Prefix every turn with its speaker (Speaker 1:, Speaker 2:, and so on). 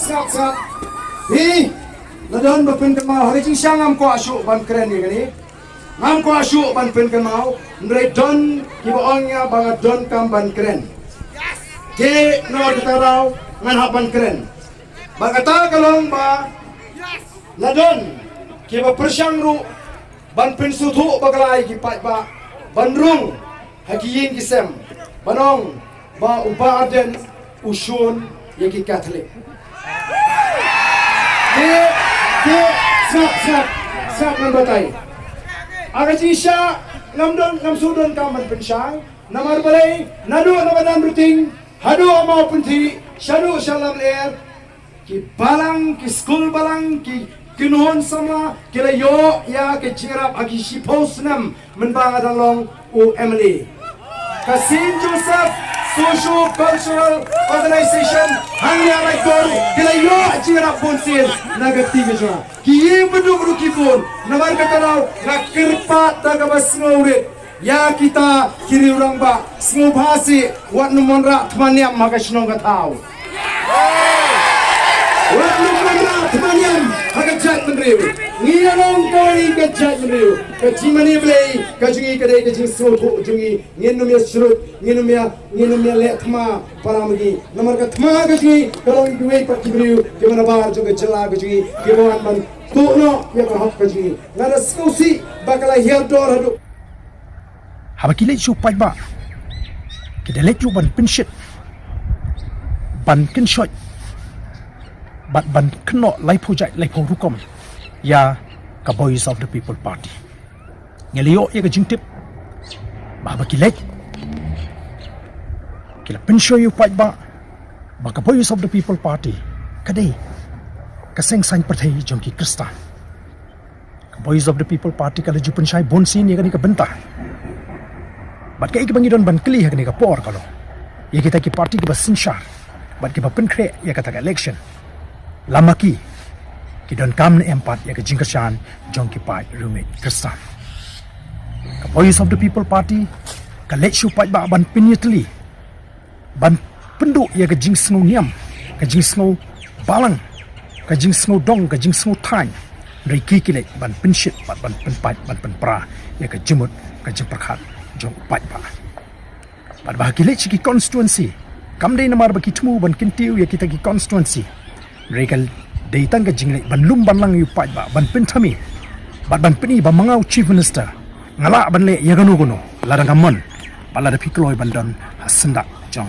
Speaker 1: Snap. Hi, ladon bapin kan mau hari siang ngam ko asyuk ban keren ni kani. Ngam ko asyuk ban pin kan mau, ndai don kibaongnya bangat don kam ban keren. Ke no ditarau ngan hak ban keren. Bagata kalong ba ladon kiba persyang ru ban pin sutu bagalai ki pat ba bandrung hakiyin kisem banong ba uba aden usun yaki Catholic. Snap nan batai. Agaji sya ngam sudon kaman pensyang namar balai nadu namadan ruting hadu amau punti syadu syalam leer ki balang ki school balang ki kinuhon sama kila yo ya ke cirap agi sipos nam menbang adalong u Emily Kasim Joseph Social Cultural Organization hanya rekor kila yo cirap bonsil nagati keja ki beduk rukipun namar katarau ngakirpat tagabas ngaurit ya kita kiri orang ba ngubhasi wat numonra tmaniam magashnong gatau wat numonra tmaniam hagajat menriu ngirong koi gajat menriu kachimani blei kajungi kadai kajing soto jungi ngenumya surut ngenumya letma paramagi namar katma kajungi kalong duwe pakibriu kemana bar juga jela kajungi kebawan man tuno ya kahap kajungi ngada skosi bakala hiador hadu
Speaker 2: habakile supaya ba kita let you ban pinshit ban kinshot ban keno laipo rukom ya ka Voice of the People Party ngelio ya ka jingtip habakile kila pinsho you fight ba ka Voice of the People Party kadai kaseng sign partai jongki Kristan ka Voice of the People Party kala jupan syai bonsin ya ka bentah bat kai ki bangidon ban kli hakni ka por kalo ya kita ki parti ki basinshar bat ki bapen kre ya kata election lamaki ki don kam ne empat ya ka jingkashan jongki pai rumi Kristan ka Voice of the People Party ka let shu pai ba ban pinyetli ban pendu ya ka jing sngo niam ka jing sngo balang ka jing sngo dong ka jing sngo tan riki ki le ban pinshit ban penpat ban penpra ya ka jimut ka jing prakhat jong pat ba pat ba kile chiki constituency kam dei namar ba kitmu ban kintiu ya kita ki constituency regal dei tang ka jingle ban lum ban lang yu pat ba ban pinthami ban pini ba mangau chief minister ngala ban le ya ganu ladang amon bala da pikloi ban don hasanda jong